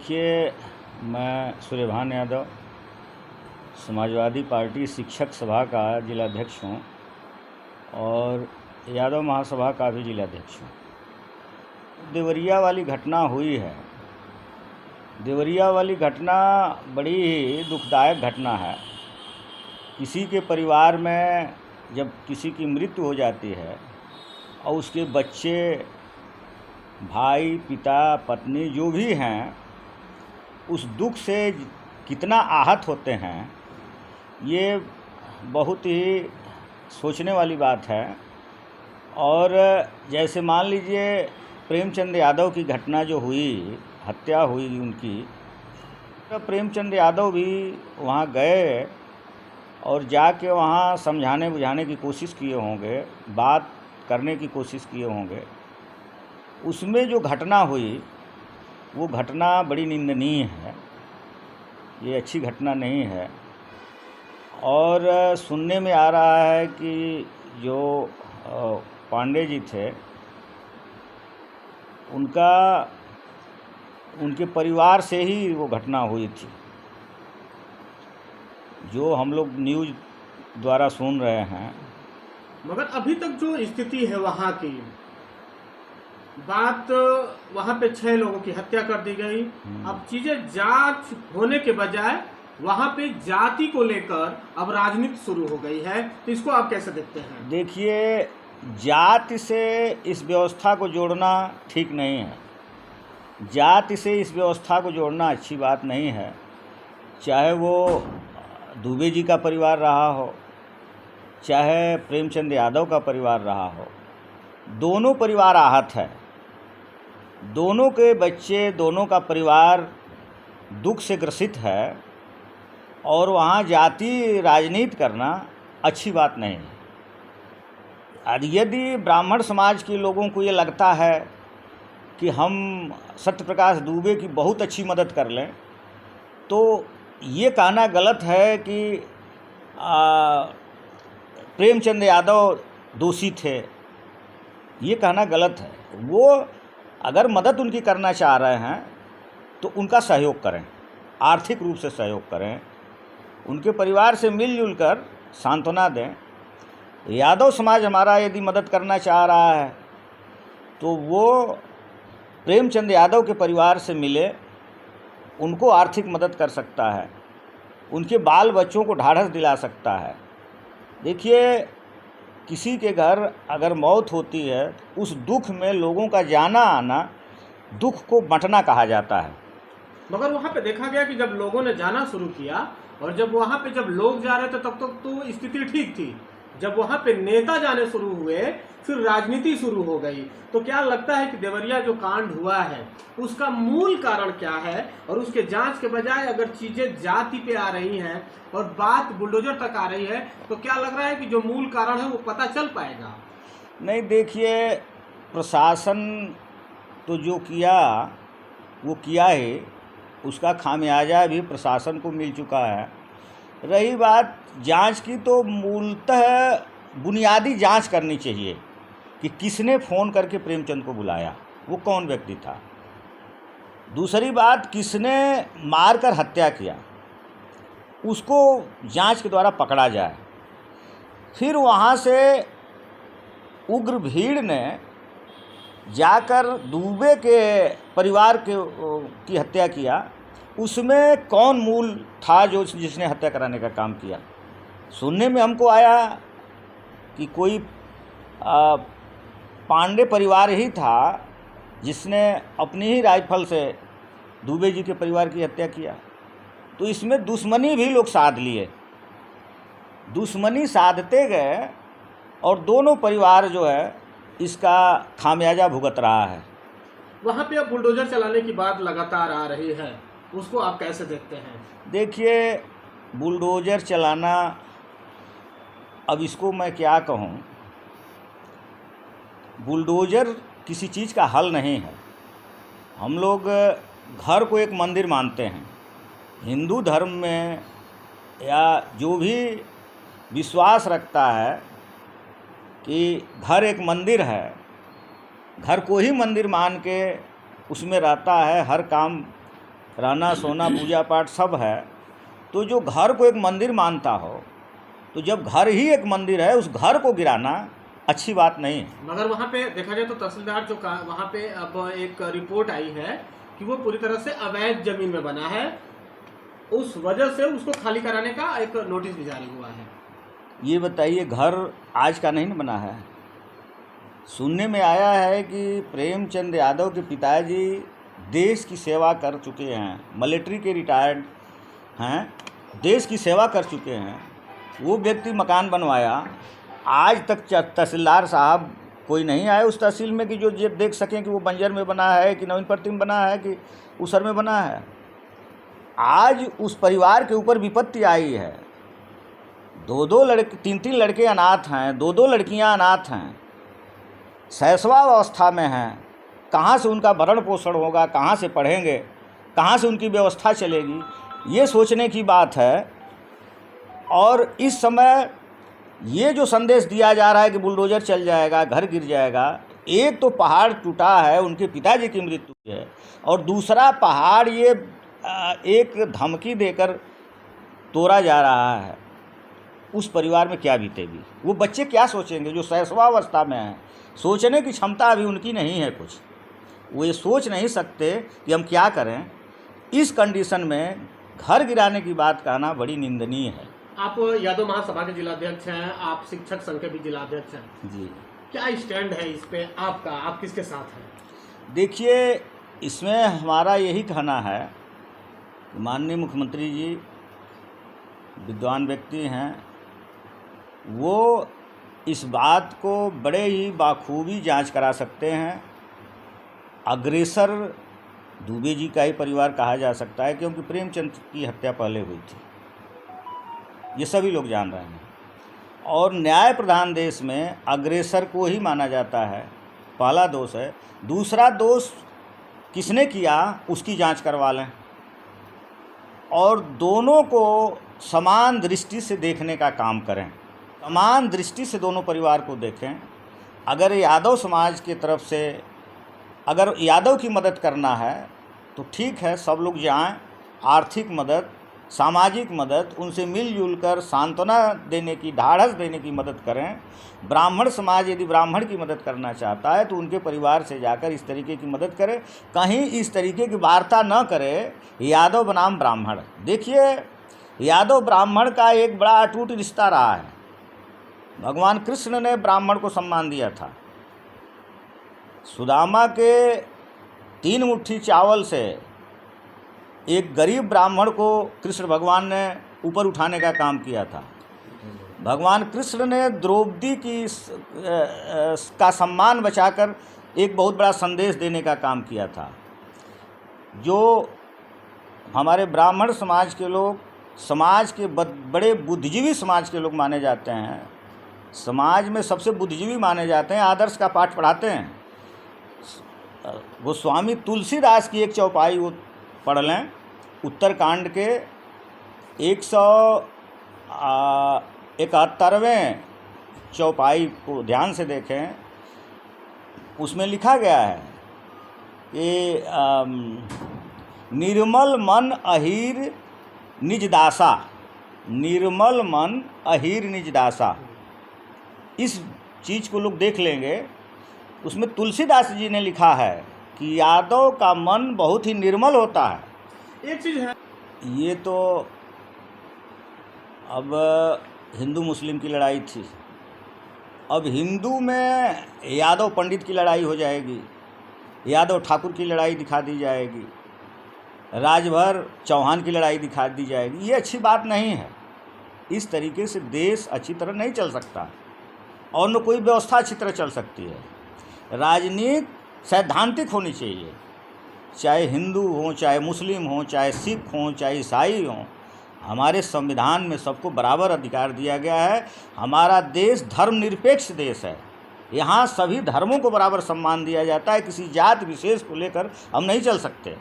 देखिए, मैं सूर्यभान यादव समाजवादी पार्टी शिक्षक सभा का जिलाध्यक्ष हूँ और यादव महासभा का भी जिलाध्यक्ष हूँ। देवरिया वाली घटना हुई है। देवरिया वाली घटना बड़ी ही दुखदायक घटना है। किसी के परिवार में जब किसी की मृत्यु हो जाती है और उसके बच्चे, भाई, पिता, पत्नी जो भी हैं, उस दुख से कितना आहत होते हैं, ये बहुत ही सोचने वाली बात है। और जैसे मान लीजिए प्रेमचंद यादव की घटना जो हुई, हत्या हुई उनकी, तो प्रेमचंद यादव भी वहाँ गए और जाके वहाँ समझाने बुझाने की कोशिश किए होंगे, बात करने की कोशिश किए होंगे। उसमें जो घटना हुई वो घटना बड़ी निंदनीय है, ये अच्छी घटना नहीं है। और सुनने में आ रहा है कि जो पांडे जी थे, उनके परिवार से ही वो घटना हुई थी, जो हम लोग न्यूज़ द्वारा सुन रहे हैं। मगर अभी तक जो स्थिति है वहाँ की बात, वहाँ पे 6 लोगों की हत्या कर दी गई। अब चीजें जांच होने के बजाय वहाँ पे जाति को लेकर अब राजनीति शुरू हो गई है, तो इसको आप कैसे देखते हैं? देखिए, जाति से इस व्यवस्था को जोड़ना ठीक नहीं है। जाति से इस व्यवस्था को जोड़ना अच्छी बात नहीं है। चाहे वो दुबे जी का परिवार रहा हो, चाहे प्रेमचंद यादव का परिवार रहा हो, दोनों परिवार आहत है। दोनों के बच्चे, दोनों का परिवार दुख से ग्रसित है और वहाँ जाति राजनीति करना अच्छी बात नहीं है। यदि ब्राह्मण समाज के लोगों को ये लगता है कि हम सत्यप्रकाश दुबे की बहुत अच्छी मदद कर लें, तो ये कहना गलत है कि प्रेमचंद यादव दोषी थे। ये कहना गलत है। वो अगर मदद उनकी करना चाह रहे हैं तो उनका सहयोग करें, आर्थिक रूप से सहयोग करें, उनके परिवार से मिलजुल कर सांत्वना दें। यादव समाज हमारा यदि मदद करना चाह रहा है तो वो प्रेमचंद यादव के परिवार से मिले, उनको आर्थिक मदद कर सकता है, उनके बाल बच्चों को ढाढ़स दिला सकता है। देखिए, किसी के घर अगर मौत होती है, उस दुख में लोगों का जाना आना दुख को बांटना कहा जाता है। मगर वहाँ पे देखा गया कि जब लोगों ने जाना शुरू किया और जब वहाँ पे जब लोग जा रहे थे तब तक तो स्थिति ठीक थी। जब वहाँ पे नेता जाने शुरू हुए फिर राजनीति शुरू हो गई। तो क्या लगता है कि देवरिया जो कांड हुआ है उसका मूल कारण क्या है, और उसके जांच के बजाय अगर चीजें जाति पे आ रही हैं और बात बुलडोजर तक आ रही है, तो क्या लग रहा है कि जो मूल कारण है वो पता चल पाएगा? नहीं, देखिए, प्रशासन तो जो किया वो किया ही, उसका खामियाजा भी प्रशासन को मिल चुका है। रही बात जांच की, तो मूलतः बुनियादी जांच करनी चाहिए कि किसने फ़ोन करके प्रेमचंद को बुलाया, वो कौन व्यक्ति था। दूसरी बात, किसने मारकर हत्या किया, उसको जांच के द्वारा पकड़ा जाए। फिर वहाँ से उग्र भीड़ ने जाकर दुबे के परिवार की हत्या किया, उसमें कौन मूल था जो जिसने हत्या कराने का काम किया। सुनने में हमको आया कि कोई पांडे परिवार ही था जिसने अपनी ही राइफल से दुबे जी के परिवार की हत्या किया। तो इसमें दुश्मनी भी लोग साध लिए, दुश्मनी साधते गए और दोनों परिवार जो है इसका खामियाजा भुगत रहा है। वहाँ पे अब बुलडोजर चलाने की बात लगातार आ रही है, उसको आप कैसे देखते हैं? देखिए, बुलडोजर चलाना, अब इसको मैं क्या कहूँ, बुलडोजर किसी चीज़ का हल नहीं है। हम लोग घर को एक मंदिर मानते हैं। हिंदू धर्म में या जो भी विश्वास रखता है कि घर एक मंदिर है, घर को ही मंदिर मान के उसमें रहता है, हर काम रहना सोना पूजा पाठ सब है, तो जो घर को एक मंदिर मानता हो, तो जब घर ही एक मंदिर है उस घर को गिराना अच्छी बात नहीं है। मगर वहाँ पे देखा जाए तो तहसीलदार जो वहाँ पे अब एक रिपोर्ट आई है कि वो पूरी तरह से अवैध जमीन में बना है, उस वजह से उसको खाली कराने का एक नोटिस भी जारी हुआ है। ये बताइए, घर आज का नहीं न बना है। सुनने में आया है कि प्रेमचंद यादव के पिताजी देश की सेवा कर चुके हैं, मिलिट्री के रिटायर्ड हैं, देश की सेवा कर चुके हैं। वो व्यक्ति मकान बनवाया, आज तक तहसीलदार साहब कोई नहीं आए उस तहसील में कि जो ये देख सकें कि वो बंजर में बना है कि नवीन प्रतिम बना है कि उसर में बना है। आज उस परिवार के ऊपर विपत्ति आई है। 2-2 लड़के 3-3 लड़के अनाथ हैं, 2-2 लड़कियां अनाथ हैं, शैशवावस्था में हैं। कहाँ से उनका भरण पोषण होगा, कहाँ से पढ़ेंगे, कहाँ से उनकी व्यवस्था चलेगी, ये सोचने की बात है। और इस समय ये जो संदेश दिया जा रहा है कि बुलडोज़र चल जाएगा, घर गिर जाएगा, एक तो पहाड़ टूटा है, उनके पिताजी की मृत्यु है, और दूसरा पहाड़ ये एक धमकी देकर तोड़ा जा रहा है। उस परिवार में क्या बीतेगी, वो बच्चे क्या सोचेंगे जो शैशवावस्था में हैं। सोचने की क्षमता अभी उनकी नहीं है कुछ, वो ये सोच नहीं सकते कि हम क्या करें। इस कंडीशन में घर गिराने की बात कहना बड़ी निंदनीय है। आप यादव महासभा के जिलाध्यक्ष हैं, आप शिक्षक संघ के भी जिलाध्यक्ष हैं जी, क्या स्टैंड है इस पे आपका, आप किसके साथ हैं? देखिए, इसमें हमारा यही कहना है कि माननीय मुख्यमंत्री जी विद्वान व्यक्ति हैं, वो इस बात को बड़े ही बाखूबी जांच करा सकते हैं। अग्रेसर दुबे जी का ही परिवार कहा जा सकता है, क्योंकि प्रेमचंद की हत्या पहले हुई थी, ये सभी लोग जान रहे हैं। और न्याय प्रधान देश में अग्रेसर को ही माना जाता है, पहला दोष है। दूसरा दोष किसने किया उसकी जांच करवा लें, और दोनों को समान दृष्टि से देखने का काम करें, समान दृष्टि से दोनों परिवार को देखें। अगर यादव समाज की तरफ से अगर यादव की मदद करना है तो ठीक है, सब लोग जाएं, आर्थिक मदद, सामाजिक मदद, उनसे मिलजुल कर सांत्वना देने की, ढाढ़स देने की मदद करें। ब्राह्मण समाज यदि ब्राह्मण की मदद करना चाहता है तो उनके परिवार से जाकर इस तरीके की मदद करे, कहीं इस तरीके की वार्ता न करे यादव बनाम ब्राह्मण। देखिए, यादव ब्राह्मण का एक बड़ा अटूट रिश्ता रहा है। भगवान कृष्ण ने ब्राह्मण को सम्मान दिया था। सुदामा के 3 मुट्ठी चावल से एक गरीब ब्राह्मण को कृष्ण भगवान ने ऊपर उठाने का काम किया था। भगवान कृष्ण ने द्रौपदी की का सम्मान बचाकर एक बहुत बड़ा संदेश देने का काम किया था। जो हमारे ब्राह्मण समाज के लोग, समाज के बड़े बुद्धिजीवी समाज के लोग माने जाते हैं, समाज में सबसे बुद्धिजीवी माने जाते हैं, आदर्श का पाठ पढ़ाते हैं। वो स्वामी तुलसीदास की एक चौपाई वो पढ़ लें, उत्तरकांड के 171वें चौपाई को ध्यान से देखें। उसमें लिखा गया है कि निर्मल मन अहीर निज दासा, निर्मल मन अहीर निज दासा। इस चीज़ को लोग देख लेंगे, उसमें तुलसीदास जी ने लिखा है कि यादव का मन बहुत ही निर्मल होता है। एक चीज़ है, ये तो अब हिंदू मुस्लिम की लड़ाई थी, अब हिंदू में यादव पंडित की लड़ाई हो जाएगी, यादव ठाकुर की लड़ाई दिखा दी जाएगी, राजभर चौहान की लड़ाई दिखा दी जाएगी। ये अच्छी बात नहीं है। इस तरीके से देश अच्छी तरह नहीं चल सकता, और न कोई व्यवस्था अच्छी तरह चल सकती है। राजनीति सैद्धांतिक होनी चाहिए, चाहे हिंदू हो, चाहे मुस्लिम हो, चाहे सिख हो, चाहे ईसाई हो। हमारे संविधान में सबको बराबर अधिकार दिया गया है। हमारा देश धर्मनिरपेक्ष देश है, यहाँ सभी धर्मों को बराबर सम्मान दिया जाता है। किसी जाति विशेष को लेकर हम नहीं चल सकते।